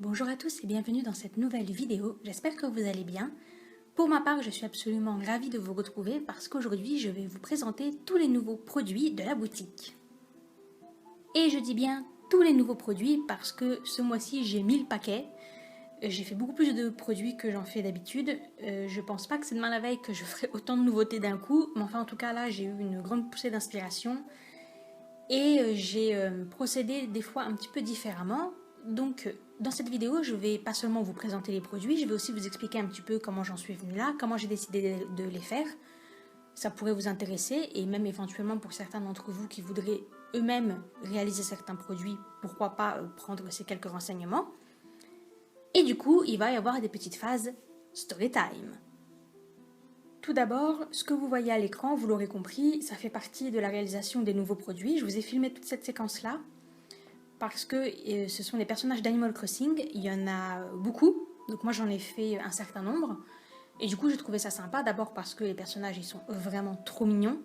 Bonjour à tous et bienvenue dans cette nouvelle vidéo, j'espère que vous allez bien. Pour ma part, je suis absolument ravie de vous retrouver parce qu'aujourd'hui je vais vous présenter tous les nouveaux produits de la boutique. Et je dis bien tous les nouveaux produits parce que ce mois-ci j'ai 1000 paquets. J'ai fait beaucoup plus de produits que j'en fais d'habitude. Je pense pas que c'est demain la veille que je ferai autant de nouveautés d'un coup, mais enfin en tout cas là j'ai eu une grande poussée d'inspiration et j'ai procédé des fois un petit peu différemment. Donc dans cette vidéo, je vais pas seulement vous présenter les produits, je vais aussi vous expliquer un petit peu comment j'en suis venue là, comment j'ai décidé de les faire. Ça pourrait vous intéresser et même éventuellement pour certains d'entre vous qui voudraient eux-mêmes réaliser certains produits, pourquoi pas prendre ces quelques renseignements. Et du coup, il va y avoir des petites phases story time. Tout d'abord, ce que vous voyez à l'écran, vous l'aurez compris, ça fait partie de la réalisation des nouveaux produits. Je vous ai filmé toute cette séquence-là parce que ce sont les personnages d'Animal Crossing, il y en a beaucoup, donc moi j'en ai fait un certain nombre, et du coup j'ai trouvé ça sympa, d'abord parce que les personnages ils sont vraiment trop mignons,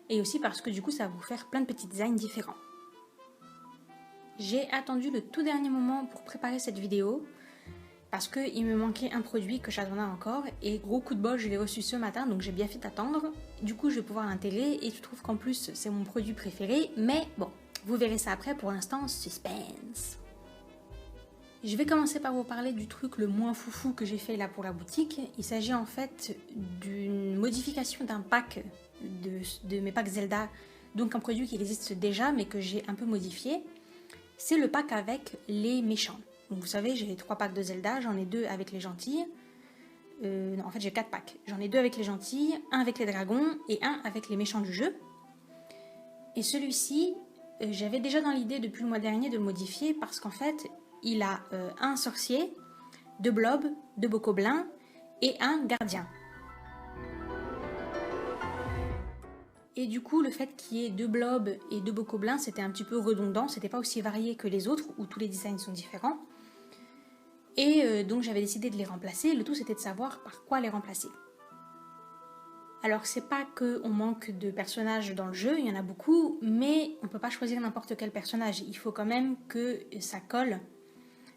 et aussi parce que du coup ça va vous faire plein de petits designs différents. J'ai attendu le tout dernier moment pour préparer cette vidéo, parce qu'il me manquait un produit que j'attendais encore, et gros coup de bol, je l'ai reçu ce matin, donc j'ai bien fait attendre. Du coup, je vais pouvoir l'intégrer, et je trouve qu'en plus, c'est mon produit préféré, mais bon, vous verrez ça après, pour l'instant, suspense. Je vais commencer par vous parler du truc le moins foufou que j'ai fait là pour la boutique. Il s'agit en fait d'une modification d'un pack de mes packs Zelda, donc un produit qui existe déjà, mais que j'ai un peu modifié. C'est le pack avec les méchants. Donc vous savez, j'ai 3 packs de Zelda, j'en ai 2 avec les gentils. Non, en fait j'ai 4 packs. J'en ai 2 avec les gentils, 1 avec les dragons et 1 avec les méchants du jeu. Et celui-ci, j'avais déjà dans l'idée depuis le mois dernier de le modifier parce qu'en fait, il a un sorcier, 2 blobs, 2 bokoblins et un gardien. Et du coup, le fait qu'il y ait 2 blobs et 2 bokoblins, c'était un petit peu redondant, c'était pas aussi varié que les autres où tous les designs sont différents. Et donc j'avais décidé de les remplacer, le tout c'était de savoir par quoi les remplacer. Alors c'est pas qu'on manque de personnages dans le jeu, il y en a beaucoup, mais on peut pas choisir n'importe quel personnage, il faut quand même que ça colle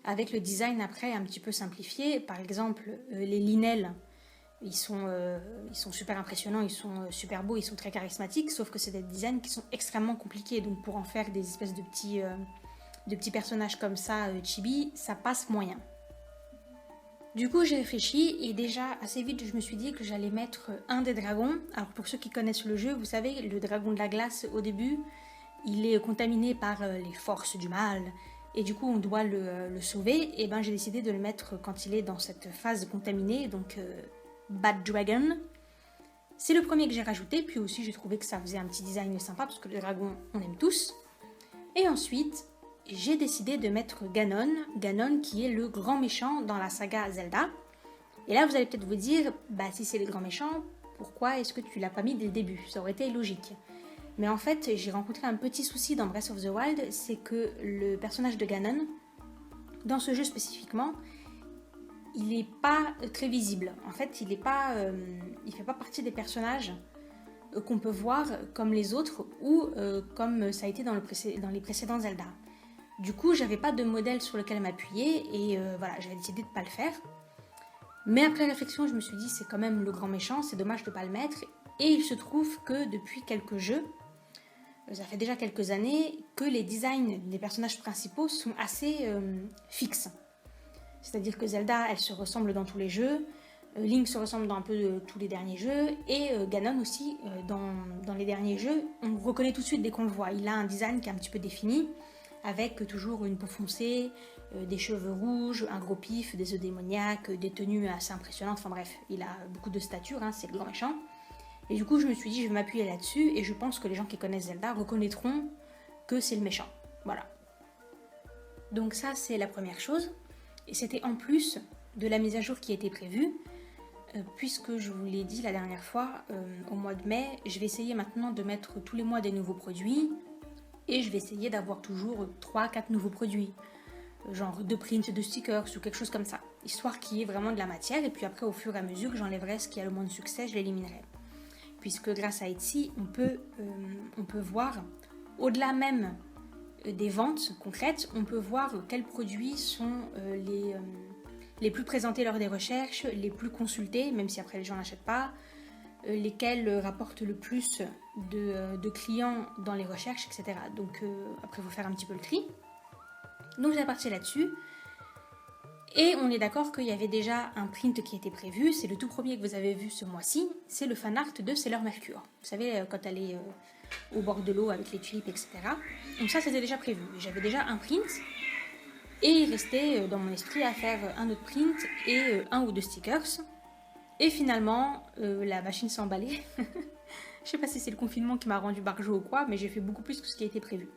avec le design après un petit peu simplifié. Par exemple, les Linel, ils sont super impressionnants, ils sont super beaux, ils sont très charismatiques, sauf que c'est des designs qui sont extrêmement compliqués, donc pour en faire des espèces de petits personnages comme ça, chibi, ça passe moyen. Du coup, j'ai réfléchi et déjà assez vite, je me suis dit que j'allais mettre un des dragons. Alors pour ceux qui connaissent le jeu, vous savez, le dragon de la glace au début, il est contaminé par les forces du mal et du coup on doit le sauver. Et ben j'ai décidé de le mettre quand il est dans cette phase contaminée, donc Bad Dragon. C'est le premier que j'ai rajouté, puis aussi j'ai trouvé que ça faisait un petit design sympa parce que le dragon on aime tous. Et ensuite, j'ai décidé de mettre Ganon qui est le grand méchant dans la saga Zelda. Et là, vous allez peut-être vous dire, bah si c'est le grand méchant, pourquoi est-ce que tu l'as pas mis dès le début? Ça aurait été logique. Mais en fait, j'ai rencontré un petit souci dans Breath of the Wild, c'est que le personnage de Ganon, dans ce jeu spécifiquement, il n'est pas très visible. En fait, il fait pas partie des personnages qu'on peut voir comme les autres ou comme ça a été dans les précédents Zelda. Du coup, j'avais pas de modèle sur lequel m'appuyer et voilà, j'avais décidé de pas le faire. Mais après réflexion, je me suis dit c'est quand même le grand méchant, c'est dommage de pas le mettre. Et il se trouve que depuis quelques jeux, ça fait déjà quelques années, que les designs des personnages principaux sont assez fixes. C'est-à-dire que Zelda, elle se ressemble dans tous les jeux, Link se ressemble dans un peu tous les derniers jeux, et Ganon aussi, dans les derniers jeux, on reconnaît tout de suite dès qu'on le voit. Il a un design qui est un petit peu défini, avec toujours une peau foncée, des cheveux rouges, un gros pif, des œufs démoniaques, des tenues assez impressionnantes, enfin bref, il a beaucoup de stature, hein, c'est le grand méchant. Et du coup je me suis dit je vais m'appuyer là-dessus, et je pense que les gens qui connaissent Zelda reconnaîtront que c'est le méchant, voilà. Donc ça c'est la première chose, et c'était en plus de la mise à jour qui était prévue, puisque je vous l'ai dit la dernière fois, au mois de mai, je vais essayer maintenant de mettre tous les mois des nouveaux produits, et je vais essayer d'avoir toujours 3-4 nouveaux produits, genre 2 prints de stickers ou quelque chose comme ça, histoire qu'il y ait vraiment de la matière, et puis après au fur et à mesure j'enlèverai ce qui a le moins de succès, je l'éliminerai. Puisque grâce à Etsy, on peut voir, au-delà même des ventes concrètes, on peut voir quels produits sont les plus présentés lors des recherches, les plus consultés, même si après les gens n'achètent pas, lesquels rapportent le plus de clients dans les recherches, etc. Donc après, il faut faire un petit peu le tri. Donc j'ai parti là-dessus. Et on est d'accord qu'il y avait déjà un print qui était prévu. C'est le tout premier que vous avez vu ce mois-ci. C'est le fan art de Sailor Mercure. Vous savez, quand elle est au bord de l'eau avec les tulipes, etc. Donc ça, c'était déjà prévu. J'avais déjà un print. Et il restait dans mon esprit à faire un autre print et un ou deux stickers. Et finalement, la machine s'est emballée. Je sais pas si c'est le confinement qui m'a rendu barjot ou quoi, mais j'ai fait beaucoup plus que ce qui a été prévu.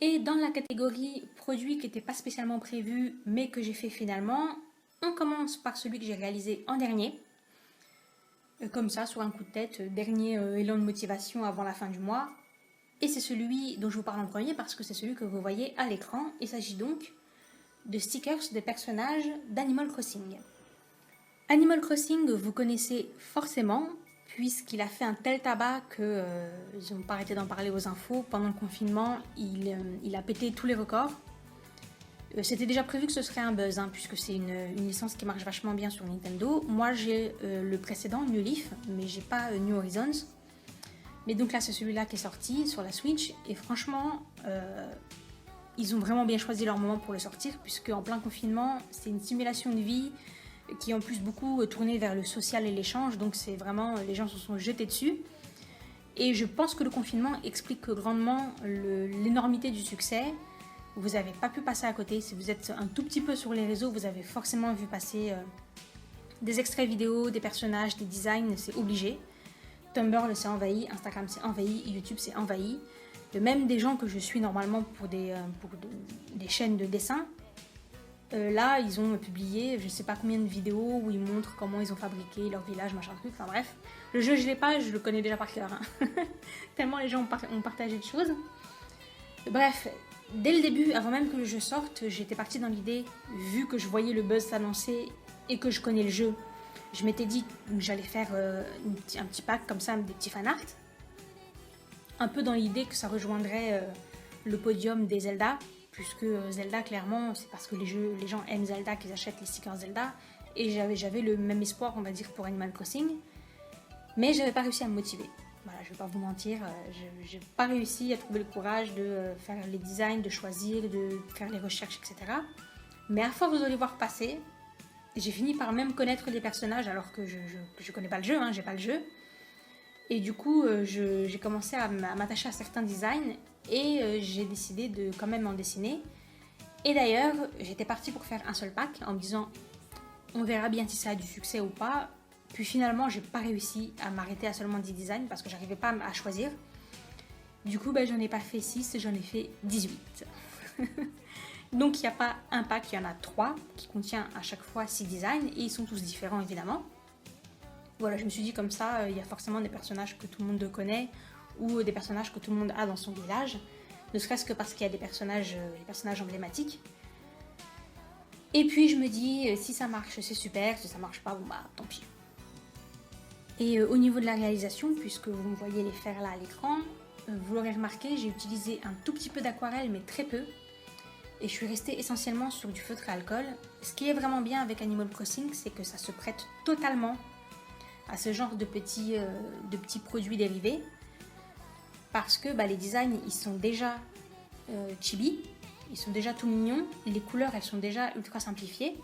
Et dans la catégorie produits qui n'étaient pas spécialement prévus, mais que j'ai fait finalement, on commence par celui que j'ai réalisé en dernier. Comme ça, sur un coup de tête, dernier élan de motivation avant la fin du mois. Et c'est celui dont je vous parle en premier parce que c'est celui que vous voyez à l'écran. Il s'agit donc de stickers de personnages d'Animal Crossing. Animal Crossing, vous connaissez forcément, puisqu'il a fait un tel tabac que ils n'ont pas arrêté d'en parler aux infos. Pendant le confinement, il a pété tous les records. C'était déjà prévu que ce serait un buzz, puisque c'est une licence qui marche vachement bien sur Nintendo. Moi, j'ai le précédent, New Leaf, mais j'ai pas New Horizons. Mais donc là, c'est celui-là qui est sorti sur la Switch. Et franchement, ils ont vraiment bien choisi leur moment pour le sortir, puisque en plein confinement, c'est une simulation de vie qui est en plus beaucoup tournée vers le social et l'échange. Donc c'est vraiment, les gens se sont jetés dessus. Et je pense que le confinement explique grandement l'énormité du succès. Vous n'avez pas pu passer à côté. Si vous êtes un tout petit peu sur les réseaux, vous avez forcément vu passer des extraits vidéo, des personnages, des designs, c'est obligé. Tumblr s'est envahi, Instagram s'est envahi, YouTube s'est envahi. Même des gens que je suis normalement pour des chaînes de dessin. Là, ils ont publié je sais pas combien de vidéos où ils montrent comment ils ont fabriqué leur village, machin truc, enfin bref. Le jeu, je l'ai pas, je le connais déjà par cœur. Tellement les gens ont partagé de choses. Bref, dès le début, avant même que le jeu sorte, j'étais partie dans l'idée, vu que je voyais le buzz s'annoncer et que je connais le jeu, je m'étais dit que j'allais faire un petit pack comme ça, des petits fanarts. Un peu dans l'idée que ça rejoindrait le podium des Zelda, puisque Zelda, clairement, c'est parce que les gens aiment Zelda qu'ils achètent les stickers Zelda. Et j'avais le même espoir, on va dire, pour Animal Crossing. Mais j'avais pas réussi à me motiver. Voilà, je vais pas vous mentir, j'ai pas réussi à trouver le courage de faire les designs, de choisir, de faire les recherches, etc. Mais à force de les voir passer, j'ai fini par même connaître les personnages alors que je connais pas le jeu, j'ai pas le jeu. Et du coup, j'ai commencé à m'attacher à certains designs et j'ai décidé de quand même en dessiner. Et d'ailleurs, j'étais partie pour faire un seul pack en me disant on verra bien si ça a du succès ou pas. Puis finalement, j'ai pas réussi à m'arrêter à seulement 10 designs parce que j'arrivais pas à choisir. Du coup, j'en ai pas fait 6, j'en ai fait 18. Donc il n'y a pas un pack, il y en a 3 qui contient à chaque fois 6 designs et ils sont tous différents évidemment. Voilà, je me suis dit comme ça, il y a forcément des personnages que tout le monde connaît ou des personnages que tout le monde a dans son village, ne serait-ce que parce qu'il y a des personnages emblématiques. Et puis je me dis, si ça marche, c'est super, si ça marche pas, bon tant pis. Et au niveau de la réalisation, puisque vous me voyez les faire là à l'écran, vous l'aurez remarqué, j'ai utilisé un tout petit peu d'aquarelle, mais très peu. Et je suis restée essentiellement sur du feutre à alcool. Ce qui est vraiment bien avec Animal Crossing, c'est que ça se prête totalement à ce genre de petits produits dérivés. Parce que les designs, ils sont déjà chibi, ils sont déjà tout mignons, les couleurs, elles sont déjà ultra simplifiées.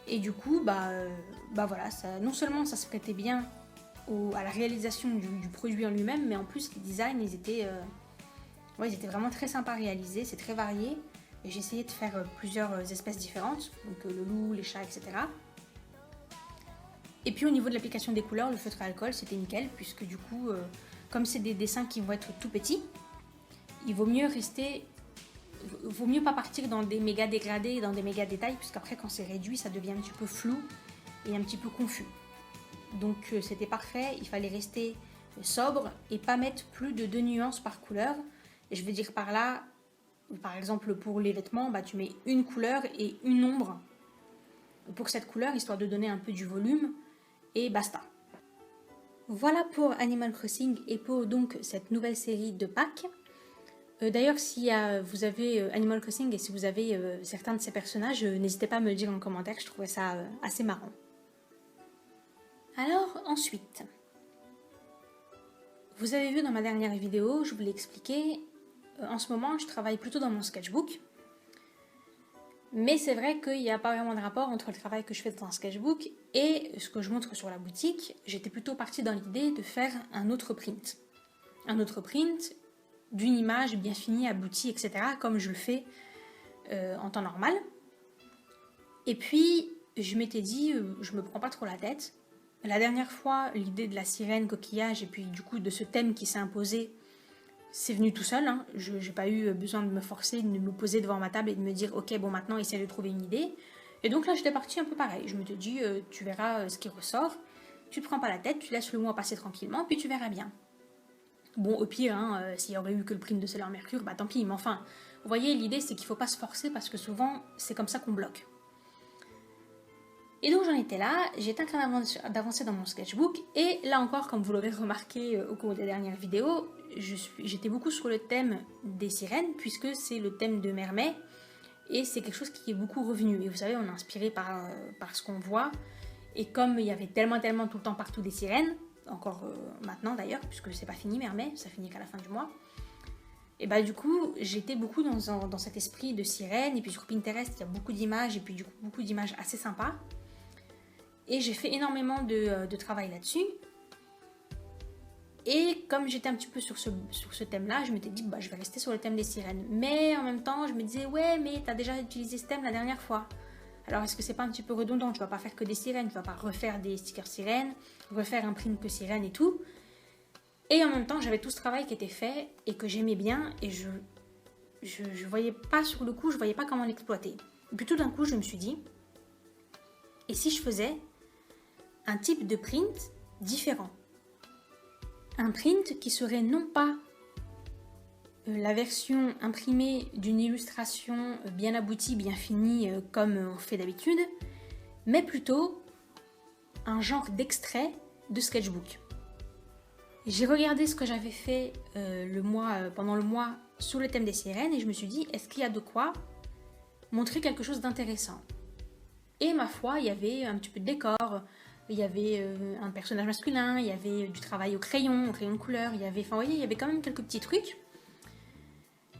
Et du coup, voilà, ça, non seulement ça se prêtait bien à la réalisation du produit en lui-même, mais en plus les designs, ils étaient vraiment très sympas à réaliser, c'est très varié. Et j'ai essayé de faire plusieurs espèces différentes, donc le loup, les chats, etc. Et puis au niveau de l'application des couleurs, le feutre à alcool, c'était nickel, puisque du coup, comme c'est des dessins qui vont être tout petits, il vaut mieux pas partir dans des méga dégradés, dans des méga détails, puisqu'après quand c'est réduit, ça devient un petit peu flou et un petit peu confus. Donc c'était parfait, il fallait rester sobre et pas mettre plus de 2 nuances par couleur. Et je veux dire par là, par exemple pour les vêtements, tu mets une couleur et une ombre pour cette couleur, histoire de donner un peu du volume, et basta. Voilà pour Animal Crossing et pour donc cette nouvelle série de packs. D'ailleurs, si vous avez Animal Crossing et si vous avez certains de ces personnages, n'hésitez pas à me le dire en commentaire, je trouvais ça assez marrant. Alors, ensuite, vous avez vu dans ma dernière vidéo, je vous l'ai expliqué, en ce moment, je travaille plutôt dans mon sketchbook. Mais c'est vrai qu'il n'y a pas vraiment de rapport entre le travail que je fais dans un sketchbook et ce que je montre sur la boutique. J'étais plutôt partie dans l'idée de faire un autre print. Un autre print d'une image bien finie, aboutie, etc. comme je le fais en temps normal. Et puis, je m'étais dit, je me prends pas trop la tête. La dernière fois, l'idée de la sirène, coquillage, et puis du coup de ce thème qui s'est imposé, c'est venu tout seul, hein. Je n'ai pas eu besoin de me forcer, de me poser devant ma table et de me dire ok bon maintenant essaie de trouver une idée. Et donc là j'étais partie un peu pareil, je me te dis tu verras ce qui ressort, tu te prends pas la tête, tu laisses le mois passer tranquillement puis tu verras bien. Bon au pire hein, s'il y aurait eu que le prime de Sailor Mercure, bah tant pis, mais enfin vous voyez l'idée c'est qu'il faut pas se forcer parce que souvent c'est comme ça qu'on bloque. Et donc j'en étais là, j'étais en train d'avancer dans mon sketchbook et là encore comme vous l'aurez remarqué au cours des dernières vidéos, j'étais beaucoup sur le thème des sirènes puisque c'est le thème de Mermet et c'est quelque chose qui est beaucoup revenu. Et vous savez, on est inspiré par ce qu'on voit et comme il y avait tellement tout le temps partout des sirènes, encore maintenant d'ailleurs puisque c'est pas fini Mermet, ça finit qu'à la fin du mois, et bah du coup j'étais beaucoup dans cet esprit de sirène et puis sur Pinterest il y a beaucoup d'images et puis du coup beaucoup d'images assez sympas. Et j'ai fait énormément de travail là-dessus. Et comme j'étais un petit peu sur ce thème-là, je m'étais dit, bah, je vais rester sur le thème des sirènes. Mais en même temps, je me disais, ouais, mais t'as déjà utilisé ce thème la dernière fois. Alors, est-ce que c'est pas un petit peu redondant? Tu vas pas faire que des sirènes, tu vas pas refaire des stickers sirènes, refaire un print que sirène et tout. Et en même temps, j'avais tout ce travail qui était fait et que j'aimais bien. Et je voyais pas sur le coup, je voyais pas comment l'exploiter. Et puis tout d'un coup, je me suis dit, et si je faisais un type de print différent. Un print qui serait non pas la version imprimée d'une illustration bien aboutie, bien finie comme on fait d'habitude, mais plutôt un genre d'extrait de sketchbook. J'ai regardé ce que j'avais fait pendant le mois sur le thème des sirènes et je me suis dit, est-ce qu'il y a de quoi montrer quelque chose d'intéressant? Et ma foi, il y avait un petit peu de décor, il y avait un personnage masculin, il y avait du travail au crayon de couleur, il y avait quand même quelques petits trucs.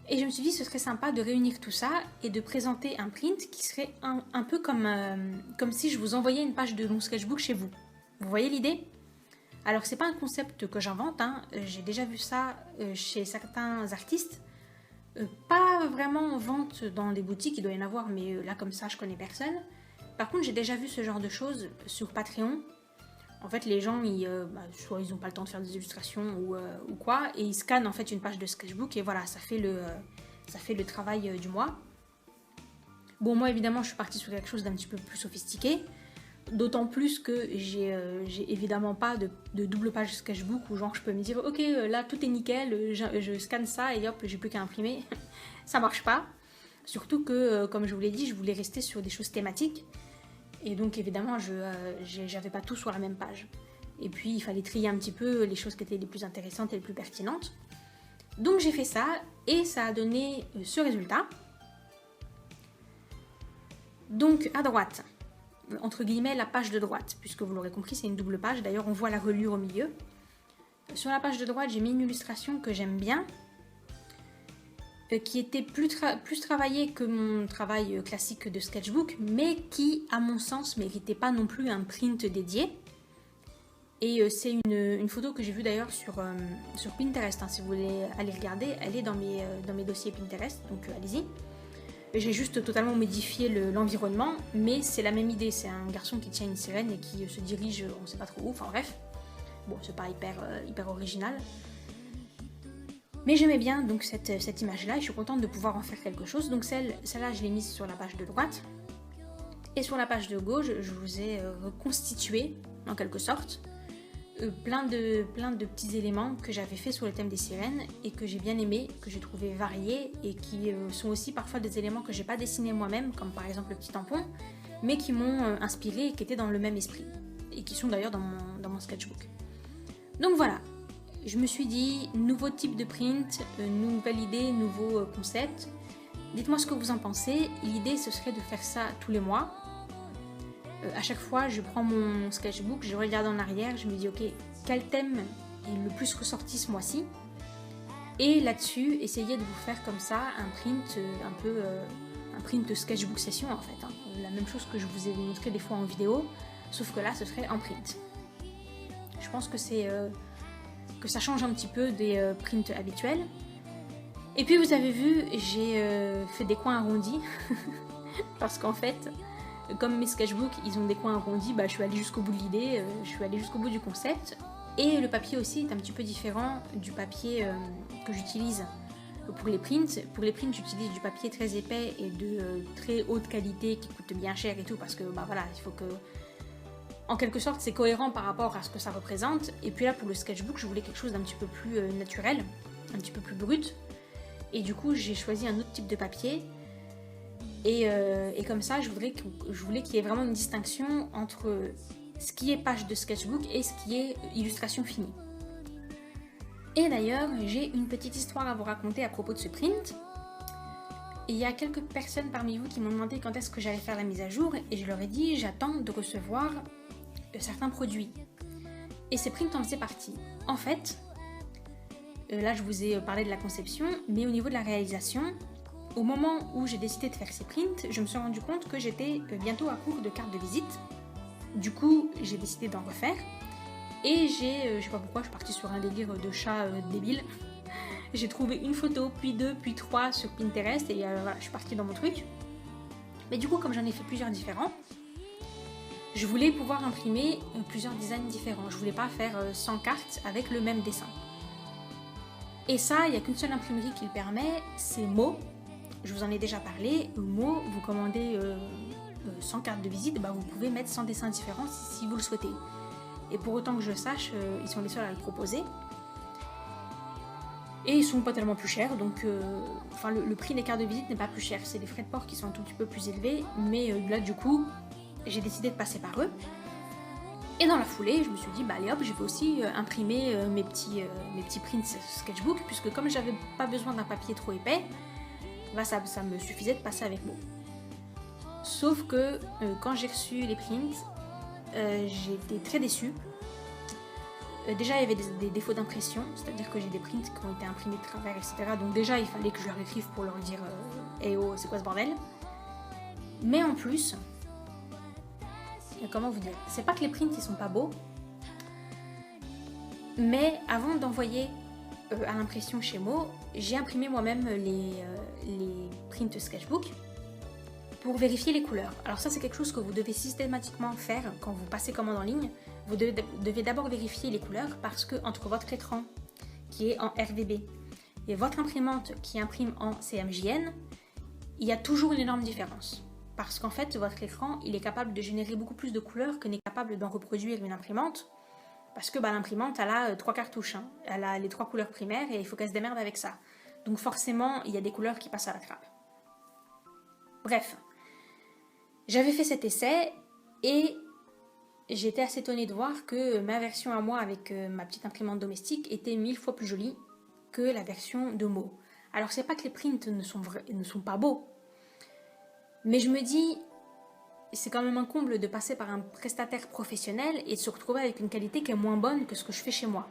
Et je me suis dit, ce serait sympa de réunir tout ça et de présenter un print qui serait un peu comme si je vous envoyais une page de mon sketchbook chez vous. Vous voyez l'idée? Alors, c'est pas un concept que j'invente, hein. J'ai déjà vu ça chez certains artistes. Pas vraiment en vente dans des boutiques, il doit y en avoir, mais là, comme ça, je connais personne. Par contre, j'ai déjà vu ce genre de choses sur Patreon. En fait, les gens, soit ils n'ont pas le temps de faire des illustrations ou quoi, et ils scannent en fait une page de sketchbook et voilà, ça fait le travail du mois. Bon, moi évidemment, je suis partie sur quelque chose d'un petit peu plus sophistiqué, d'autant plus que j'ai évidemment pas de double page sketchbook où genre je peux me dire ok, là tout est nickel, je scanne ça et hop, j'ai plus qu'à imprimer. Ça marche pas. Surtout que, comme je vous l'ai dit, je voulais rester sur des choses thématiques. Et donc évidemment, j'avais pas tout sur la même page. Et puis il fallait trier un petit peu les choses qui étaient les plus intéressantes et les plus pertinentes. Donc j'ai fait ça et ça a donné ce résultat. Donc à droite, entre guillemets la page de droite, puisque vous l'aurez compris c'est une double page, d'ailleurs on voit la reliure au milieu. Sur la page de droite j'ai mis une illustration que j'aime bien, qui était plus travaillée que mon travail classique de sketchbook, mais qui, à mon sens, méritait pas non plus un print dédié. Et c'est une photo que j'ai vue d'ailleurs sur Pinterest, hein. Si vous voulez aller regarder, elle est dans mes dossiers Pinterest, donc allez-y. J'ai juste totalement modifié l'environnement, mais c'est la même idée, c'est un garçon qui tient une sirène et qui se dirige, on sait pas trop où, enfin bref. Bon, c'est pas hyper original. Mais j'aimais bien donc cette image-là et je suis contente de pouvoir en faire quelque chose. Donc celle-là, je l'ai mise sur la page de droite. Et sur la page de gauche, je vous ai reconstitué, en quelque sorte, plein de petits éléments que j'avais fait sur le thème des sirènes et que j'ai bien aimé, que j'ai trouvé variés et qui sont aussi parfois des éléments que j'ai pas dessinés moi-même, comme par exemple le petit tampon, mais qui m'ont inspiré et qui étaient dans le même esprit. Et qui sont d'ailleurs dans mon sketchbook. Donc voilà. je me suis dit, nouveau type de print, nouvelle idée, nouveau concept. Dites-moi ce que vous en pensez. L'idée, ce serait de faire ça tous les mois. À chaque fois, je prends mon sketchbook, je regarde en arrière, je me dis, ok, quel thème est le plus ressorti ce mois-ci? Et là-dessus, essayez de vous faire comme ça un print un print sketchbook session en fait. La même chose que je vous ai montré des fois en vidéo, sauf que là, ce serait en print. Je pense que que ça change un petit peu des prints habituels. Et puis vous avez vu, j'ai fait des coins arrondis parce qu'en fait, comme mes sketchbooks, ils ont des coins arrondis, je suis allée jusqu'au bout de l'idée, je suis allée jusqu'au bout du concept. Et le papier aussi est un petit peu différent du papier que j'utilise pour les prints. Pour les prints, j'utilise du papier très épais et de très haute qualité qui coûte bien cher et tout parce que voilà, il faut que... En quelque sorte, c'est cohérent par rapport à ce que ça représente. Et puis là, pour le sketchbook, je voulais quelque chose d'un petit peu plus naturel, un petit peu plus brut. Et du coup, j'ai choisi un autre type de papier. Et comme ça, je voulais qu'il y ait vraiment une distinction entre ce qui est page de sketchbook et ce qui est illustration finie. Et d'ailleurs, j'ai une petite histoire à vous raconter à propos de ce print. Il y a quelques personnes parmi vous qui m'ont demandé quand est-ce que j'allais faire la mise à jour et je leur ai dit j'attends de recevoir certains produits. Et ces prints en faisaient partie. En fait, là je vous ai parlé de la conception, mais au niveau de la réalisation, au moment où j'ai décidé de faire ces prints, je me suis rendu compte que j'étais bientôt à court de cartes de visite. Du coup, j'ai décidé d'en refaire. Et je sais pas pourquoi, je suis partie sur un délire de chat débile. J'ai trouvé une photo, puis deux, puis trois sur Pinterest et voilà, je suis partie dans mon truc. Mais du coup, comme j'en ai fait plusieurs différents, je voulais pouvoir imprimer plusieurs designs différents. Je voulais pas faire 100 cartes avec le même dessin. Et ça, il n'y a qu'une seule imprimerie qui le permet, c'est Mo. Je vous en ai déjà parlé. Mo, vous commandez 100 cartes de visite, vous pouvez mettre 100 dessins différents si vous le souhaitez. Et pour autant que je sache, ils sont les seuls à le proposer. Et ils sont pas tellement plus chers, donc le prix des cartes de visite n'est pas plus cher. C'est les frais de port qui sont un tout petit peu plus élevés, mais là du coup, j'ai décidé de passer par eux. Et dans la foulée, je me suis dit, allez hop, je vais aussi imprimer mes petits prints sketchbook, puisque comme j'avais pas besoin d'un papier trop épais, ça me suffisait de passer avec Mo. Sauf que quand j'ai reçu les prints, j'ai été très déçue. Déjà, il y avait des défauts d'impression, c'est-à-dire que j'ai des prints qui ont été imprimés de travers, etc. Donc déjà, il fallait que je leur écrive pour leur dire « Eh oh, c'est quoi ce bordel ?» Mais en plus, comment vous dire, c'est pas que les prints ils sont pas beaux, mais avant d'envoyer à l'impression chez Mo, j'ai imprimé moi-même les prints sketchbook pour vérifier les couleurs. Alors ça, c'est quelque chose que vous devez systématiquement faire quand vous passez commande en ligne. Vous devez d'abord vérifier les couleurs parce que entre votre écran qui est en RGB et votre imprimante qui imprime en CMJN, il y a toujours une énorme différence. Parce qu'en fait, votre écran, il est capable de générer beaucoup plus de couleurs que n'est capable d'en reproduire une imprimante. Parce que l'imprimante, elle a 3 cartouches. Elle a les 3 couleurs primaires et il faut qu'elle se démerde avec ça. Donc forcément, il y a des couleurs qui passent à la trappe. Bref, j'avais fait cet essai et j'étais assez étonnée de voir que ma version à moi avec ma petite imprimante domestique était 1000 fois plus jolie que la version de Mo. Alors c'est pas que les prints ne sont pas beaux, mais je me dis, c'est quand même un comble de passer par un prestataire professionnel et de se retrouver avec une qualité qui est moins bonne que ce que je fais chez moi.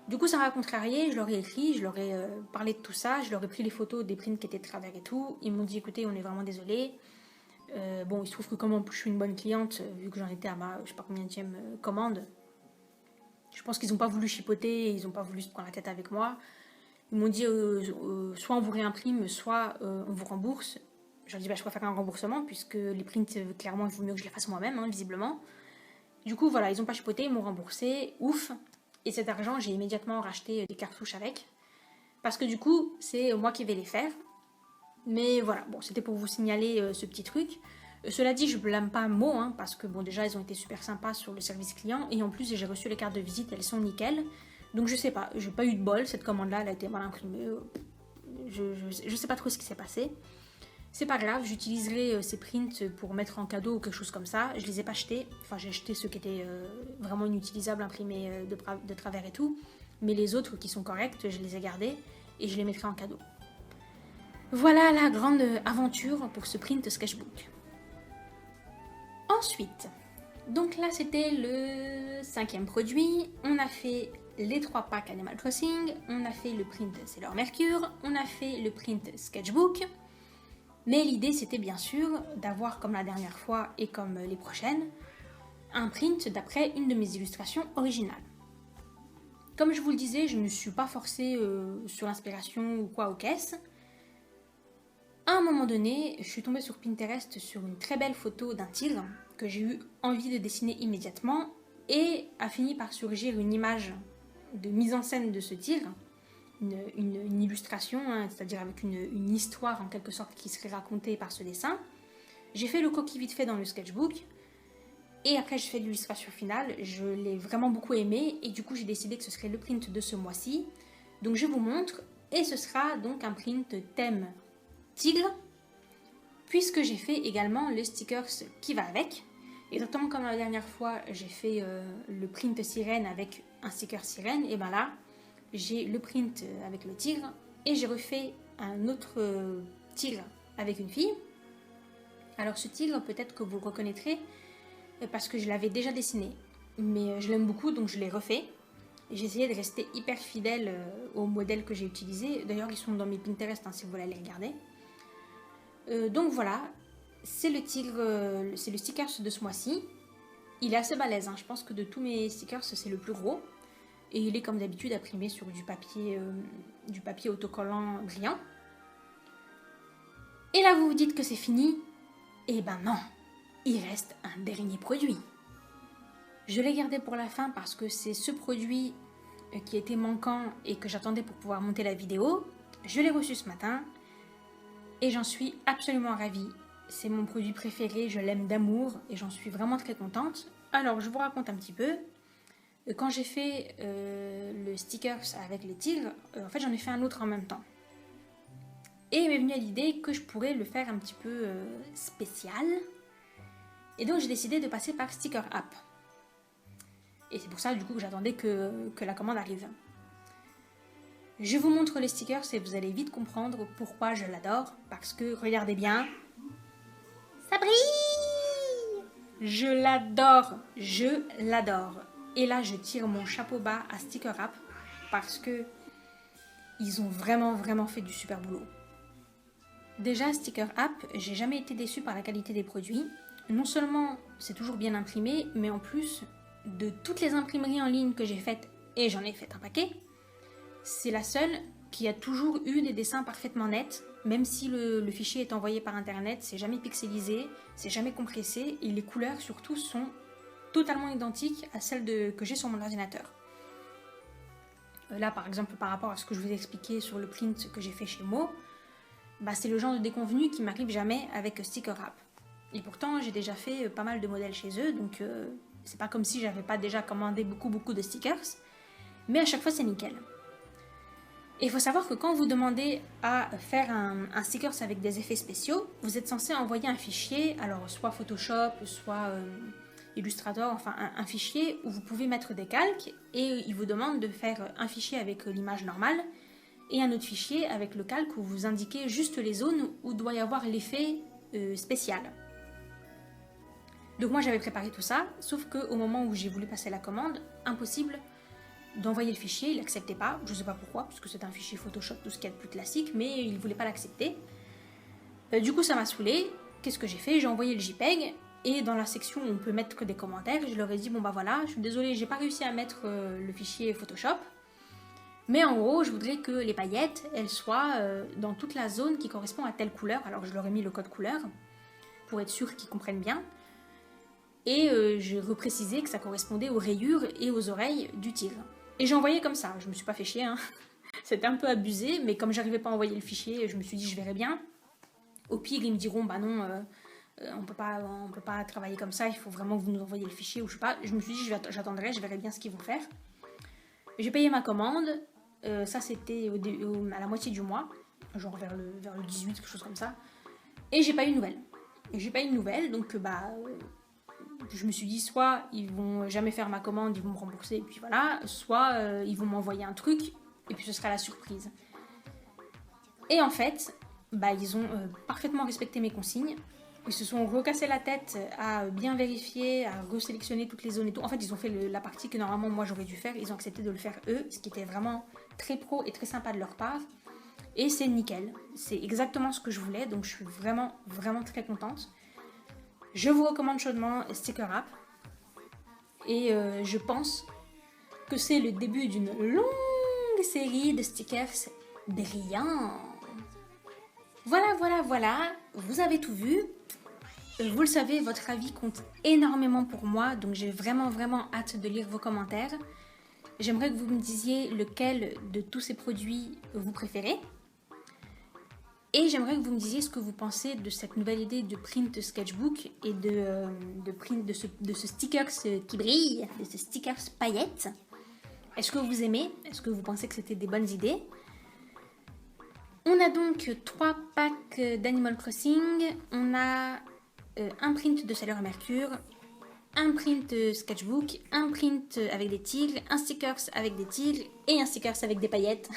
Du coup ça m'a contrarié, je leur ai écrit, je leur ai parlé de tout ça, je leur ai pris les photos des prints qui étaient de travers et tout. Ils m'ont dit écoutez, on est vraiment désolé. Il se trouve que comme en plus je suis une bonne cliente, vu que j'en étais à ma je sais pas combienième commande, je pense qu'ils n'ont pas voulu chipoter, ils n'ont pas voulu se prendre la tête avec moi. Ils m'ont dit soit on vous réimprime, soit on vous rembourse. Je leur ai dit je préfère un remboursement puisque les prints clairement il vaut mieux que je les fasse moi-même, visiblement. Du coup voilà, ils n'ont pas chipoté, ils m'ont remboursé, ouf. Et cet argent j'ai immédiatement racheté des cartouches avec. Parce que du coup c'est moi qui vais les faire. Mais voilà, c'était pour vous signaler ce petit truc. Cela dit, je blâme pas Mo, parce que déjà, ils ont été super sympas sur le service client. Et en plus, j'ai reçu les cartes de visite, elles sont nickel. Donc je sais pas, j'ai pas eu de bol, cette commande-là, elle a été mal imprimée. Je sais pas trop ce qui s'est passé. C'est pas grave, j'utiliserai ces prints pour mettre en cadeau ou quelque chose comme ça. Je les ai pas achetés, enfin j'ai acheté ceux qui étaient vraiment inutilisables, imprimés de travers et tout. Mais les autres qui sont corrects, je les ai gardés et je les mettrai en cadeau. Voilà la grande aventure pour ce print sketchbook. Ensuite, donc là c'était le 5e produit. On a fait les 3 packs Animal Crossing, on a fait le print Sailor Mercure, on a fait le print sketchbook. Mais l'idée c'était bien sûr d'avoir comme la dernière fois et comme les prochaines, un print d'après une de mes illustrations originales. Comme je vous le disais, je ne me suis pas forcée sur l'inspiration ou quoi aux caisses. À un moment donné, je suis tombée sur Pinterest sur une très belle photo d'un tigre que j'ai eu envie de dessiner immédiatement et a fini par surgir une image de mise en scène de ce tigre, une illustration, hein, c'est-à-dire avec une histoire en quelque sorte qui serait racontée par ce dessin. J'ai fait le croquis vite fait dans le sketchbook et après j'ai fait l'illustration finale. Je l'ai vraiment beaucoup aimé et du coup j'ai décidé que ce serait le print de ce mois-ci. Donc je vous montre et ce sera donc un print thème tigre, puisque j'ai fait également le stickers qui va avec. Exactement comme la dernière fois, j'ai fait le print sirène avec un sticker sirène, et ben là, j'ai le print avec le tigre, et j'ai refait un autre tigre avec une fille. Alors ce tigre, peut-être que vous le reconnaîtrez, parce que je l'avais déjà dessiné, mais je l'aime beaucoup, donc je l'ai refait. J'ai essayé de rester hyper fidèle au modèle que j'ai utilisé. D'ailleurs, ils sont dans mes Pinterest, hein, si vous voulez les regarder. Donc voilà, c'est le tigre, c'est le sticker de ce mois-ci. Il est assez balèze, hein. Je pense que de tous mes stickers, c'est le plus gros. Et il est comme d'habitude imprimé sur du papier autocollant brillant. Et là, vous vous dites que c'est fini. Eh ben non, il reste un dernier produit. Je l'ai gardé pour la fin parce que c'est ce produit qui était manquant et que j'attendais pour pouvoir monter la vidéo. Je l'ai reçu ce matin. Et j'en suis absolument ravie. C'est mon produit préféré, je l'aime d'amour et j'en suis vraiment très contente. Alors, je vous raconte un petit peu. Quand j'ai fait le stickers avec les tigres, en fait, j'en ai fait un autre en même temps. Et il m'est venu à l'idée que je pourrais le faire un petit peu spécial. Et donc, j'ai décidé de passer par Sticker App. Et c'est pour ça, du coup, que j'attendais que la commande arrive. Je vous montre les stickers et vous allez vite comprendre pourquoi je l'adore. Parce que, regardez bien, ça brille! Je l'adore, je l'adore. Et là, je tire mon chapeau bas à Sticker App parce que ils ont vraiment fait du super boulot. Déjà, Sticker App, j'ai jamais été déçue par la qualité des produits. Non seulement c'est toujours bien imprimé, mais en plus, de toutes les imprimeries en ligne que j'ai faites, et j'en ai fait un paquet, c'est la seule qui a toujours eu des dessins parfaitement nets, même si le fichier est envoyé par internet, c'est jamais pixelisé, c'est jamais compressé, et les couleurs surtout sont totalement identiques à celles que j'ai sur mon ordinateur. Là par exemple par rapport à ce que je vous ai expliqué sur le print que j'ai fait chez Mo, bah, c'est le genre de déconvenu qui m'arrive jamais avec Sticker App. Et pourtant j'ai déjà fait pas mal de modèles chez eux, donc c'est pas comme si j'avais pas déjà commandé beaucoup de stickers, mais à chaque fois c'est nickel. Et il faut savoir que quand vous demandez à faire un stickers avec des effets spéciaux, vous êtes censé envoyer un fichier, alors soit Photoshop, soit Illustrator, enfin un fichier où vous pouvez mettre des calques et il vous demande de faire un fichier avec l'image normale et un autre fichier avec le calque où vous indiquez juste les zones où doit y avoir l'effet spécial. Donc moi j'avais préparé tout ça, sauf qu'au moment où j'ai voulu passer la commande, impossible d'envoyer le fichier, il n'acceptait pas, je ne sais pas pourquoi, parce que c'est un fichier Photoshop, tout ce qu'il y a de plus classique, mais il ne voulait pas l'accepter. Du coup ça m'a saoulée, qu'est-ce que j'ai fait? J'ai envoyé le JPEG, et dans la section où on peut mettre des commentaires, je leur ai dit, bon bah voilà, je suis désolée, j'ai pas réussi à mettre le fichier Photoshop, mais en gros, je voudrais que les paillettes, elles soient dans toute la zone qui correspond à telle couleur, alors je leur ai mis le code couleur, pour être sûr qu'ils comprennent bien, et j'ai reprécisé que ça correspondait aux rayures et aux oreilles du tigre. Et j'ai envoyé comme ça, je me suis pas fait chier, hein. C'était un peu abusé, mais comme j'arrivais pas à envoyer le fichier, je me suis dit je verrai bien. Au pire, ils me diront bah non, on peut pas travailler comme ça, il faut vraiment que vous nous envoyiez le fichier, ou je sais pas. Je me suis dit j'attendrai, je verrai bien ce qu'ils vont faire. J'ai payé ma commande, ça c'était à la moitié du mois, genre vers le 18, quelque chose comme ça. Et j'ai pas eu de nouvelles. Et j'ai pas eu de nouvelles, donc je me suis dit soit ils vont jamais faire ma commande, ils vont me rembourser, et puis voilà, soit ils vont m'envoyer un truc, et puis ce sera la surprise. Et en fait, ils ont parfaitement respecté mes consignes. Ils se sont recassés la tête à bien vérifier, à resélectionner toutes les zones et tout. En fait, ils ont fait la partie que normalement moi j'aurais dû faire. Ils ont accepté de le faire eux, ce qui était vraiment très pro et très sympa de leur part. Et c'est nickel. C'est exactement ce que je voulais, donc je suis vraiment, vraiment très contente. Je vous recommande chaudement Sticker App. Et je pense que c'est le début d'une longue série de stickers brillants. Voilà, vous avez tout vu. Vous le savez, votre avis compte énormément pour moi, donc j'ai vraiment, vraiment hâte de lire vos commentaires. J'aimerais que vous me disiez lequel de tous ces produits vous préférez. Et j'aimerais que vous me disiez ce que vous pensez de cette nouvelle idée de print sketchbook et de print de ce stickers qui brille, de ce stickers paillettes. Est-ce que vous aimez? Est-ce que vous pensez que c'était des bonnes idées? On a donc 3 packs d'Animal Crossing. On a un print de Sailor Mercure, un print sketchbook, un print avec des tigres, un stickers avec des tigres et un stickers avec des paillettes.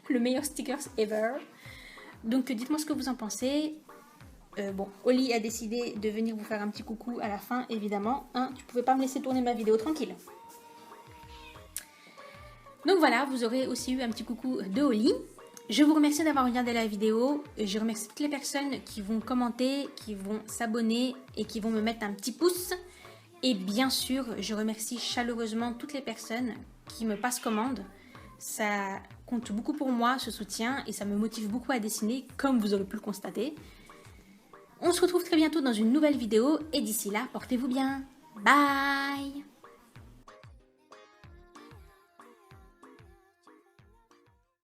Le meilleur stickers ever. Donc dites-moi ce que vous en pensez. Oli a décidé de venir vous faire un petit coucou à la fin, évidemment. Tu pouvais pas me laisser tourner ma vidéo tranquille. Donc voilà, vous aurez aussi eu un petit coucou de Oli. Je vous remercie d'avoir regardé la vidéo. Je remercie toutes les personnes qui vont commenter, qui vont s'abonner et qui vont me mettre un petit pouce. Et bien sûr, je remercie chaleureusement toutes les personnes qui me passent commande. Ça compte beaucoup pour moi, ce soutien, et ça me motive beaucoup à dessiner, comme vous aurez pu le constater. On se retrouve très bientôt dans une nouvelle vidéo, et d'ici là, portez-vous bien. Bye!